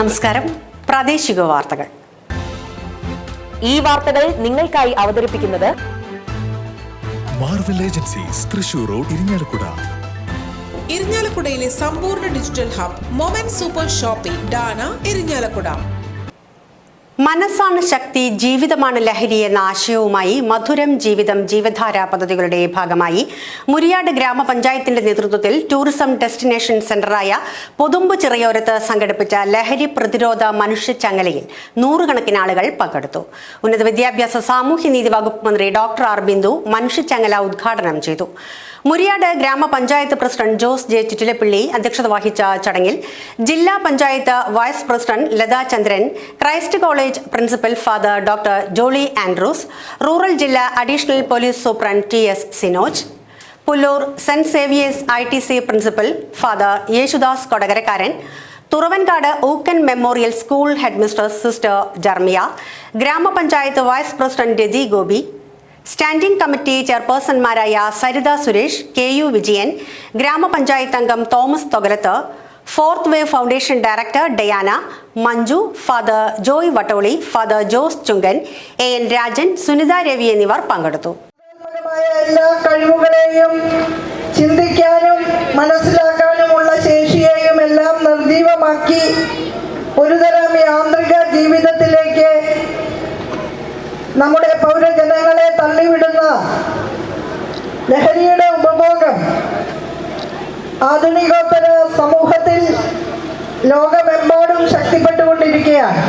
നമസ്കാരം. പ്രാദേശിക വാർത്തകൾ. ഈ വാർത്തകൾ നിങ്ങൾക്കായി അവതരിപ്പിക്കുന്നത് Marvel Agencies, Thrissur road, Irinjalakuda. ഇരിങ്ങാലക്കുടയിലെ സമ്പൂർണ്ണ digital hub moment super shopping ഡാന, ഇരിങ്ങാലക്കുട. മനസ്സാണ് ശക്തി, ജീവിതമാണ് ലഹരി എന്ന ആശയവുമായി മധുരം ജീവിതം ജീവധാര പദ്ധതികളുടെ ഭാഗമായി മുരിയാട് ഗ്രാമപഞ്ചായത്തിന്റെ നേതൃത്വത്തിൽ ടൂറിസം ഡെസ്റ്റിനേഷൻ സെന്ററായ പൊതുമ്പ് ചിറയോരത്ത് സംഘടിപ്പിച്ച ലഹരി പ്രതിരോധ മനുഷ്യച്ചങ്ങലയിൽ നൂറുകണക്കിന് ആളുകൾ പങ്കെടുത്തു. ഉന്നത വിദ്യാഭ്യാസ സാമൂഹ്യനീതി വകുപ്പ് മന്ത്രി ഡോക്ടർ ആർ ബിന്ദു മനുഷ്യച്ചങ്ങല ഉദ്ഘാടനം ചെയ്തു. മുരിയാട് ഗ്രാമപഞ്ചായത്ത് പ്രസിഡന്റ് ജോസ് ജെ ചിറ്റിലപ്പിള്ളി അധ്യക്ഷത വഹിച്ച ചടങ്ങിൽ ജില്ലാ panchayat vice president Latha Chandran, Christ College principal father doctor Jolly Andrews, rural ജില്ലാ additional police superintendent TS Sinoj, Pullur saint Xavier's ITC principal father Yesudas കൊടകരക്കാരൻ, Thuravankad Ookkan memorial school headmistress sister Jermia, ഗ്രാമപഞ്ചായത്ത് vice president Reji Gopi, standing committee ചെയർപേഴ്സൺമാരായ സരിത സുരേഷ്, KU വിജയൻ, ഗ്രാമപഞ്ചായത്ത് അംഗം Thomas Thokalath, fourth wave foundation director Diana, Manju, father Joy Vattoli, father Jose Chungan, AN Rajan, Sunitha Ravi എന്നിവർ പങ്കെടുത്തു. എല്ലാ കഴിവുകളെയും ചിന്തിക്കാനും മനസ്സിലാക്കാനുമുള്ള ശേഷിയെയും എല്ലാം നിർജീവമാക്കി ഒരുതരം യാന്ത്രിക ജീവിതത്തിലേക്ക് നമ്മുടെ പൗരജനങ്ങളെ തള്ളിവിടുന്ന ലഹരിയുടെ ഉപഭോഗം ആധുനികോത്തര സമൂഹത്തിൽ ലോകമെമ്പാടും ശക്തിപ്പെട്ടുകൊണ്ടിരിക്കുകയാണ്.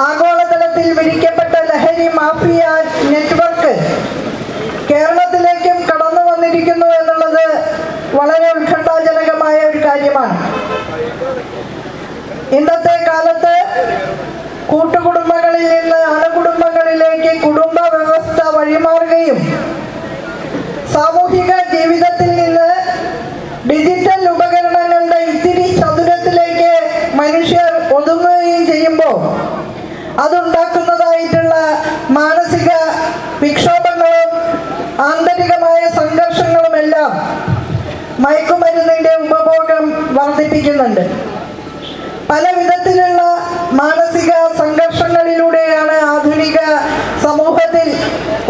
ആഗോളതലത്തിൽ വിരിക്കപ്പെട്ട ലഹരി മാഫിയ നെറ്റ്വർക്ക് കേരളത്തിലേക്കും കടന്നു വന്നിരിക്കുന്നു എന്നുള്ളത് വളരെ ഉത്കണ്ഠാജനകമായ ഒരു കാര്യമാണ്. ഇന്നത്തെ കാലത്ത് കൂട്ടുകുടുംബങ്ങളിൽ നിന്ന് അണുകുടുംബങ്ങളിലേക്ക് കുടുംബ വ്യവസ്ഥ വഴിമാറുകയും സാമൂഹിക ജീവിതത്തിൽ നിന്ന് ഡിജിറ്റൽ ഉപകരണങ്ങളുടെ ഇത്തിരി ചതുരത്തിലേക്ക് മനുഷ്യർ ഒതുങ്ങുകയും ചെയ്യുമ്പോൾ അതുണ്ടാക്കുന്നതായിട്ടുള്ള മാനസിക വിക്ഷോഭങ്ങളും ആന്തരികമായ സംഘർഷങ്ങളുമെല്ലാം മയക്കുമരുന്നിൻ്റെ ഉപഭോഗം വർദ്ധിപ്പിക്കുന്നുണ്ട്. പല വിധത്തിലുള്ള മാനസിക സംഘർഷങ്ങളിലൂടെയാണ് ആധുനിക സമൂഹത്തിൽ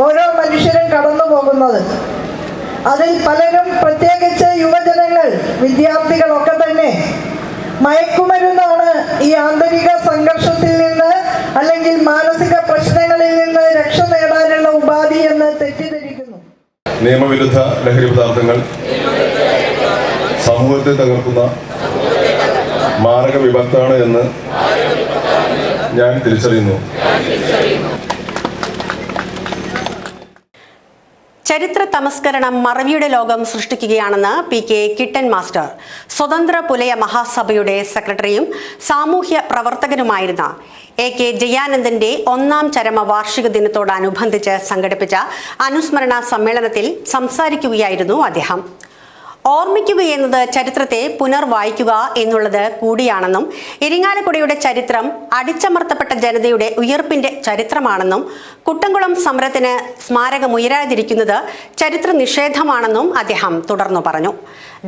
ഓരോ മനുഷ്യരും കടന്നു പോകുന്നത്. അതിൽ പലരും, പ്രത്യേകിച്ച് യുവജനങ്ങൾ, വിദ്യാർത്ഥികളൊക്കെ തന്നെ മയക്കുമരുന്നാണ് ഈ ആന്തരിക സംഘർഷത്തിൽ നിന്ന് അല്ലെങ്കിൽ മാനസിക പ്രശ്നങ്ങളിൽ നിന്ന് രക്ഷ നേടാനുള്ള ഉപാധി എന്ന് തെറ്റിദ്ധരിക്കുന്നു. നിയമവിരുദ്ധ ലഹരി പദാർത്ഥങ്ങൾ സമൂഹത്തെ തകർക്കുന്ന മാരക വിപത്താണ് എന്ന് ഞാൻ തിരിച്ചറിയുന്നു. ചരിത്ര തമസ്കരണം മറവിയുടെ ലോകം സൃഷ്ടിക്കുകയാണെന്ന് PK കിട്ടൻ മാസ്റ്റർ. സ്വതന്ത്ര പുലയ മഹാസഭയുടെ സെക്രട്ടറിയും സാമൂഹ്യ പ്രവർത്തകനുമായിരുന്ന AK ജയാനന്ദന്റെ 1ാം ചരമ വാർഷിക ദിനത്തോടനുബന്ധിച്ച് സംഘടിപ്പിച്ച അനുസ്മരണ സമ്മേളനത്തിൽ സംസാരിക്കുകയായിരുന്നു അദ്ദേഹം. ഓർമ്മിക്കുകയെന്നത് ചരിത്രത്തെ പുനർവായിക്കുക എന്നുള്ളത് കൂടിയാണെന്നും ഇരിങ്ങാലക്കുടയുടെ ചരിത്രം അടിച്ചമർത്തപ്പെട്ട ജനതയുടെ ഉയർപ്പിന്റെ ചരിത്രമാണെന്നും കുട്ടംകുളം സമരത്തിന് സ്മാരകമുയരാതിരിക്കുന്നത് ചരിത്ര നിഷേധമാണെന്നും അദ്ദേഹം തുടർന്നു പറഞ്ഞു.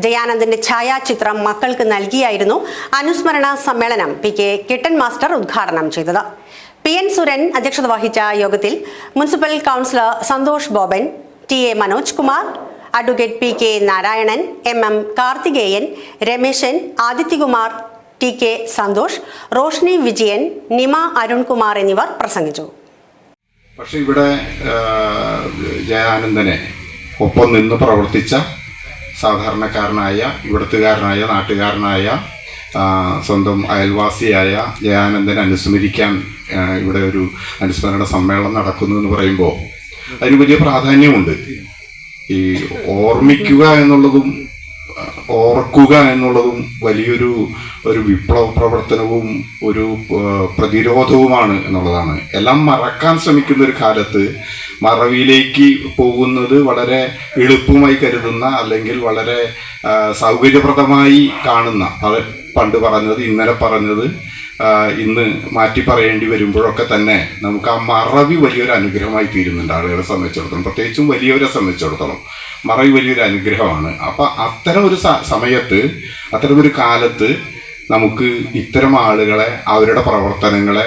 ജയാനന്ദന്റെ ഛായാചിത്രം മക്കൾക്ക് നൽകിയായിരുന്നു അനുസ്മരണ സമ്മേളനം PK കിട്ടൻ മാസ്റ്റർ ഉദ്ഘാടനം ചെയ്തത്. PN സുരൻ അധ്യക്ഷത വഹിച്ച യോഗത്തിൽ municipal councillor Santhosh Boban, TA Manoj Kumar, advocate PK Narayanan, MM Karthikeyan, Rameshan, Adithyakumar, TK Santhosh, Roshni Vijayan, Nima Arunkumar എന്നിവർ പ്രസംഗിച്ചു. പക്ഷെ ഇവിടെ ജയാനന്ദനെ ഒപ്പം നിന്ന് പ്രവർത്തിച്ച സാധാരണക്കാരനായ, ഇവിടത്തുകാരനായ, നാട്ടുകാരനായ, സ്വന്തം അയൽവാസിയായ ജയാനന്ദനെ അനുസ്മരിക്കാൻ ഇവിടെ ഒരു അനുസ്മരണ സമ്മേളനം നടക്കുന്നു എന്ന് പറയുമ്പോൾ അതിന് വലിയ പ്രാധാന്യമുണ്ട്. ഈ ഓർമ്മിക്കുക എന്നുള്ളതും ഓർക്കുക എന്നുള്ളതും വലിയൊരു വിപ്ലവ പ്രവർത്തനവും ഒരു പ്രതിരോധവുമാണ് എന്നുള്ളതാണ്. എല്ലാം മറക്കാൻ ശ്രമിക്കുന്ന ഒരു കാലത്ത് മറവിയിലേക്ക് പോകുന്നത് വളരെ എളുപ്പമായി കരുതുന്ന, അല്ലെങ്കിൽ വളരെ സൗകര്യപ്രദമായി കാണുന്ന, പണ്ട് പറഞ്ഞത് ഇന്നലെ പറഞ്ഞത് ഇന്ന് മാറ്റി പറയേണ്ടി വരുമ്പോഴൊക്കെ തന്നെ നമുക്ക് ആ മറവി വലിയൊരു അനുഗ്രഹമായി തീരുന്നുണ്ട് ആളുകളെ സംബന്ധിച്ചിടത്തോളം, പ്രത്യേകിച്ചും വലിയവരെ സംബന്ധിച്ചിടത്തോളം മറവി വലിയൊരു അനുഗ്രഹമാണ്. അപ്പം അത്തരം ഒരു സമയത്ത്, അത്തരമൊരു കാലത്ത് നമുക്ക് ഇത്തരം ആളുകളെ, അവരുടെ പ്രവർത്തനങ്ങളെ,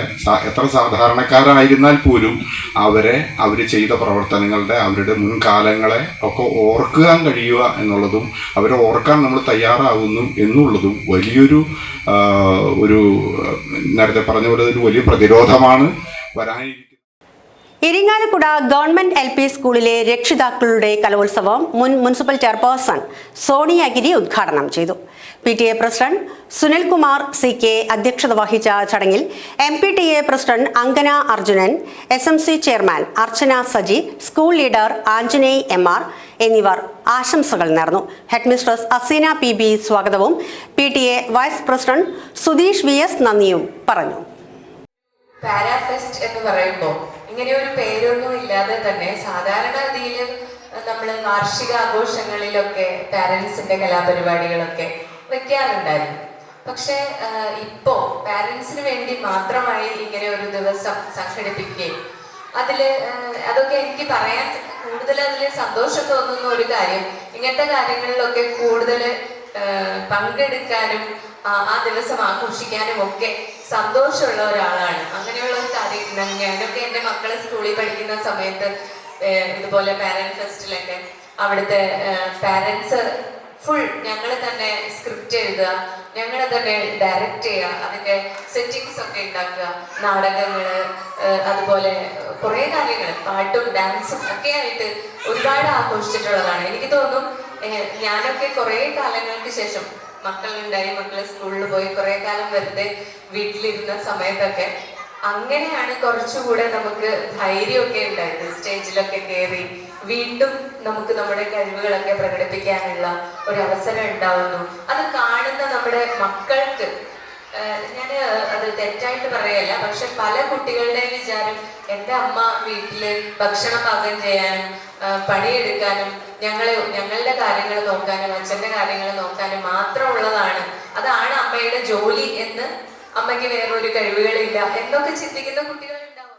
എത്ര സാധാരണക്കാരായിരുന്നാൽ പോലും അവർ ചെയ്ത പ്രവർത്തനങ്ങളുടെ, അവരുടെ മുൻകാലങ്ങളെ ഒക്കെ ഓർക്കാൻ കഴിയുക എന്നുള്ളതും അവരെ ഓർക്കാൻ നമ്മൾ തയ്യാറാകുന്നു എന്നുള്ളതും വലിയൊരു നേരത്തെ പറഞ്ഞ പോലെ ഒരു വലിയ പ്രതിരോധമാണ് വരാനിരിക്കുന്നത്. ഇരിങ്ങാലക്കുട ഗവൺമെന്റ് LP സ്കൂളിലെ രക്ഷിതാക്കളുടെ കലോത്സവം മുൻ മുനിസിപ്പൽ ചെയർപേഴ്സൺ സോണിയഗിരി ഉദ്ഘാടനം ചെയ്തു. PTA പ്രസിഡന്റ് സുനിൽകുമാർ CK അധ്യക്ഷത വഹിച്ച ചടങ്ങിൽ MPTA president Angana Arjunan, SMC chairman Archana Saji, school leader Anjaney MR എന്നിവർ ആശംസകൾ നേർന്നു. ഹെഡ്മിസ്ട്രസ് അസീന PB സ്വാഗതവും PTA vice president Sudheesh VS നന്ദിയും പറഞ്ഞു. പാരാഫെസ്റ്റ് എന്ന് പറയുമ്പോൾ ഇങ്ങനെ ഒരു പേരൊന്നും ഇല്ലാതെ തന്നെ സാധാരണഗതിയിൽ നമ്മൾ വാർഷിക ആഘോഷങ്ങളിലൊക്കെ പാരൻസിന്റെ കലാപരിപാടികളൊക്കെ വെക്കാറുണ്ടായിരുന്നു. പക്ഷെ ഇപ്പോ പാരൻസിന് വേണ്ടി മാത്രമായി ഇങ്ങനെ ഒരു ദിവസം സംഘടിപ്പിക്കുകയും അതൊക്കെ എനിക്ക് പറയാൻ കൂടുതൽ അതിൽ സന്തോഷം തോന്നുന്ന ഒരു കാര്യം, ഇങ്ങനത്തെ കാര്യങ്ങളിലൊക്കെ കൂടുതൽ പങ്കെടുക്കാനും ആ ദിവസം ആഘോഷിക്കാനും ഒക്കെ സന്തോഷമുള്ള ഒരാളാണ്. അങ്ങനെയുള്ള ഒരു കാര്യം ഞാനൊക്കെ എൻ്റെ മക്കളെ സ്കൂളിൽ പഠിക്കുന്ന സമയത്ത് ഇതുപോലെ പാരന്റ് ഫെസ്റ്റിലൊക്കെ അവിടുത്തെ പാരന്റ്സ് ഫുൾ ഞങ്ങൾ തന്നെ സ്ക്രിപ്റ്റ് എഴുതുക, ഞങ്ങൾ തന്നെ ഡയറക്റ്റ് ചെയ്യുക, അതിൻ്റെ സെറ്റിങ്സ് ഒക്കെ ഉണ്ടാക്കുക, നാടകങ്ങള്, അതുപോലെ കുറേ കാര്യങ്ങൾ, പാട്ടും ഡാൻസും ഒക്കെ ആയിട്ട് ഒരുപാട് ആഘോഷിച്ചിട്ടുള്ളതാണ്. എനിക്ക് തോന്നും ഞാനൊക്കെ കുറേ കാലങ്ങൾക്ക് ശേഷം മക്കളുണ്ടായി, മക്കളെ സ്കൂളിൽ പോയി കുറേ കാലം വെറുതെ വീട്ടിലിരുന്ന സമയത്തൊക്കെ അങ്ങനെയാണ് കുറച്ചുകൂടെ നമുക്ക് ധൈര്യമൊക്കെ ഉണ്ടായത്. സ്റ്റേജിലൊക്കെ കയറി വീണ്ടും നമുക്ക് നമ്മുടെ കഴിവുകളൊക്കെ പ്രകടിപ്പിക്കാനുള്ള ഒരു അവസരം ഉണ്ടാവുന്നു. അത് കാണുന്ന നമ്മുടെ മക്കൾക്ക്, ഞാൻ അത് തെറ്റായിട്ട് പറയല്ല, പക്ഷെ പല കുട്ടികളുടെയും വിചാരം എൻ്റെ അമ്മ വീട്ടില് ഭക്ഷണം പാകം ചെയ്യാനും പണിയെടുക്കാനും ഞങ്ങളുടെ കാര്യങ്ങൾ നോക്കാനും അച്ഛൻ്റെ കാര്യങ്ങൾ നോക്കാനും മാത്രമുള്ളതാണ്, അതാണ് അമ്മയുടെ ജോലി എന്ന്, അമ്മയ്ക്ക് വേറൊരു കഴിവുകളില്ല എന്നൊക്കെ ചിന്തിക്കുന്ന കുട്ടികളുണ്ടാവും.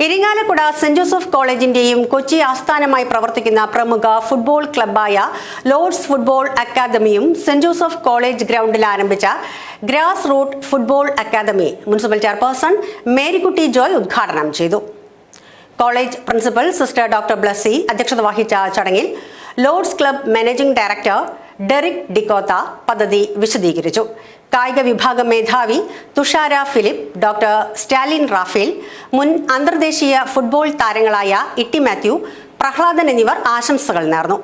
ഇരിങ്ങാലക്കുട സെന്റ് ജോസഫ് കോളേജിന്റെയും കൊച്ചി ആസ്ഥാനമായി പ്രവർത്തിക്കുന്ന പ്രമുഖ ഫുട്ബോൾ ക്ലബ്ബായ ലോർഡ്സ് ഫുട്ബോൾ അക്കാദമിയും സെന്റ് ജോസഫ് കോളേജ് ഗ്രൗണ്ടിൽ ആരംഭിച്ച grass root football academy municipal chairperson Marykutty Joy ഉദ്ഘാടനം ചെയ്തു. College principal sister doctor Blessy അധ്യക്ഷത വഹിച്ച ചടങ്ങിൽ Lords club managing director Derick D'Cotha പദ്ധതി വിശദീകരിച്ചു. കായിക വിഭാഗം മേധാവി Thushara Philip, doctor Stalin Raphael, മുൻ അന്തർദേശീയ ഫുട്ബോൾ താരങ്ങളായ ഇട്ടി മാത്യു, പ്രഹ്ലാദൻ എന്നിവർ ആശംസകൾ നേർന്നു.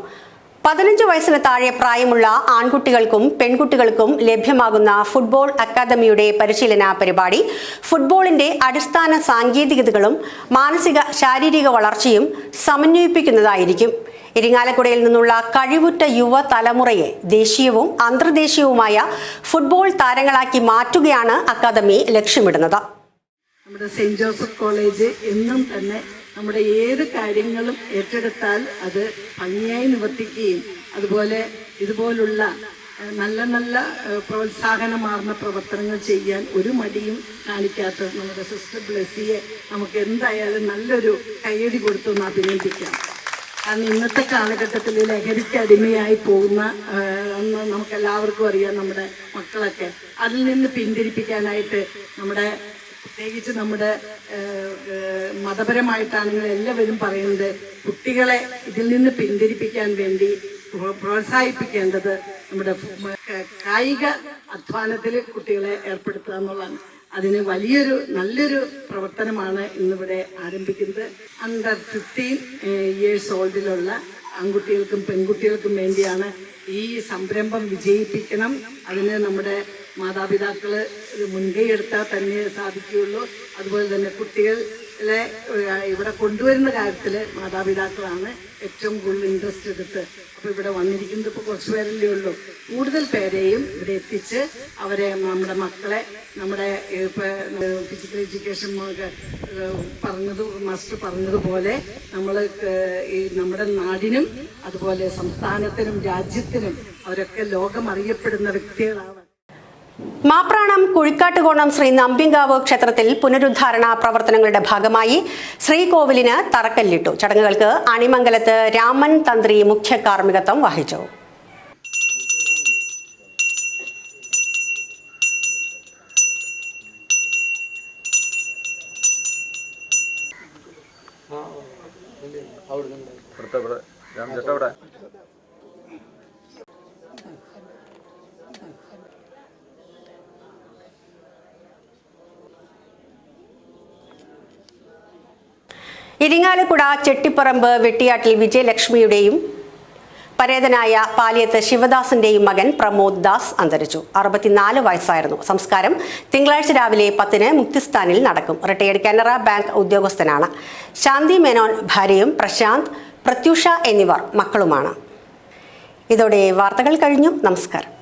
15 വയസ്സിന് താഴെ പ്രായമുള്ള ആൺകുട്ടികൾക്കും പെൺകുട്ടികൾക്കും ലഭ്യമാകുന്ന ഫുട്ബോൾ അക്കാദമിയുടെ പരിശീലന പരിപാടി ഫുട്ബോളിന്റെ അടിസ്ഥാന സാങ്കേതികതകളും മാനസിക ശാരീരിക വളർച്ചയും സമന്വയിപ്പിക്കുന്നതായിരിക്കും. ഇരിങ്ങാലക്കുടയിൽ നിന്നുള്ള കഴിവുറ്റ യുവ തലമുറയെ ദേശീയവും അന്തർദേശീയവുമായ ഫുട്ബോൾ താരങ്ങളാക്കി മാറ്റുകയാണ് അക്കാദമി ലക്ഷ്യമിടുന്നത്. നമ്മുടെ സെന്റ് ജോസഫ് കോളേജ് എന്നും തന്നെ നമ്മുടെ ഏത് കാര്യങ്ങളും ഏറ്റെടുത്താൽ അത് ഭംഗിയായി നിവർത്തിക്കുകയും അതുപോലെ ഇതുപോലുള്ള നല്ല നല്ല പ്രോത്സാഹനമാർന്ന പ്രവർത്തനങ്ങൾ ചെയ്യാൻ ഒരു മടിയും കാണിക്കാത്ത നമ്മുടെ സിസ്റ്റർ ബ്ലെസ്സിയെ നമുക്ക് എന്തായാലും നല്ലൊരു കയ്യടി കൊടുത്തൊന്ന് അഭിനന്ദിക്കാം. കാരണം ഇന്നത്തെ കാലഘട്ടത്തിൽ ലഹരിക്ക് അടിമയായി പോകുന്ന നമുക്കെല്ലാവർക്കും അറിയാം, നമ്മുടെ മക്കളൊക്കെ അതിൽ നിന്ന് പിന്തിരിപ്പിക്കാനായിട്ട് നമ്മുടെ പ്രത്യേകിച്ച് നമ്മുടെ മതപരമായിട്ടാണെങ്കിൽ എല്ലാവരും പറയുന്നത് കുട്ടികളെ ഇതിൽ നിന്ന് പിന്തിരിപ്പിക്കാൻ വേണ്ടി പ്രോത്സാഹിപ്പിക്കേണ്ടത് നമ്മുടെ കായിക അധ്വാനത്തിൽ കുട്ടികളെ ഏർപ്പെടുത്തുക എന്നുള്ളതാണ്. അതിന് നല്ലൊരു പ്രവർത്തനമാണ് ഇന്നിവിടെ ആരംഭിക്കുന്നത്. അണ്ടർ 15 years ഓൾഡിലുള്ള ആൺകുട്ടികൾക്കും പെൺകുട്ടികൾക്കും വേണ്ടിയാണ് ഈ സംരംഭം വിജയിപ്പിക്കണം. അതിന് നമ്മുടെ മാതാപിതാക്കൾ മുൻകൈ എടുത്താൽ തന്നെ സാധിക്കുകയുള്ളൂ. അതുപോലെ തന്നെ കുട്ടികൾ ഇവിടെ കൊണ്ടുവരുന്ന കാര്യത്തിൽ മാതാപിതാക്കളാണ് ഏറ്റവും കൂടുതൽ ഇൻട്രസ്റ്റ് എടുത്ത്. അപ്പോൾ ഇവിടെ വന്നിരിക്കുന്നത് ഇപ്പോൾ കുറച്ച് പേരല്ലേ ഉള്ളൂ. കൂടുതൽ പേരെയും ഇവിടെ എത്തിച്ച് അവരെ നമ്മുടെ മക്കളെ നമ്മുടെ ഇപ്പോൾ ഫിസിക്കൽ എഡ്യൂക്കേഷൻ മാസ്റ്റർ പറഞ്ഞതുപോലെ നമ്മൾ ഈ നമ്മുടെ നാടിനും അതുപോലെ സംസ്ഥാനത്തിനും രാജ്യത്തിനും അവരൊക്കെ ലോകം അറിയപ്പെടുന്ന വ്യക്തികളാണ്. മാപ്രാണം കുഴിക്കാട്ടുകോണം ശ്രീ നമ്പിങ്കാവ് ക്ഷേത്രത്തിൽ പുനരുദ്ധാരണ പ്രവർത്തനങ്ങളുടെ ഭാഗമായി ശ്രീകോവിലിന് തറക്കല്ലിട്ടു. ചടങ്ങുകൾക്ക് അണിമംഗലത്ത് രാമൻ തന്ത്രി മുഖ്യ കാർമ്മികത്വം വഹിച്ചു. ഇരിങ്ങാലക്കുട ചെട്ടിപ്പറമ്പ് വെട്ടിയാട്ടിൽ വിജയലക്ഷ്മിയുടെയും പരേതനായ പാലിയത്ത് ശിവദാസിന്റെയും മകൻ പ്രമോദ് ദാസ് അന്തരിച്ചു. 64 വയസ്സായിരുന്നു. സംസ്കാരം തിങ്കളാഴ്ച രാവിലെ 10-ന് മുക്തിസ്ഥാനിൽ നടക്കും. റിട്ടയേർഡ് കാനറ ബാങ്ക് ഉദ്യോഗസ്ഥനാണ്. ശാന്തി മേനോൻ ഭാര്യയും പ്രശാന്ത്, പ്രത്യൂഷ എന്നിവർ മക്കളുമാണ്. ഇതോടെ വാർത്തകൾ കഴിഞ്ഞു. നമസ്കാരം.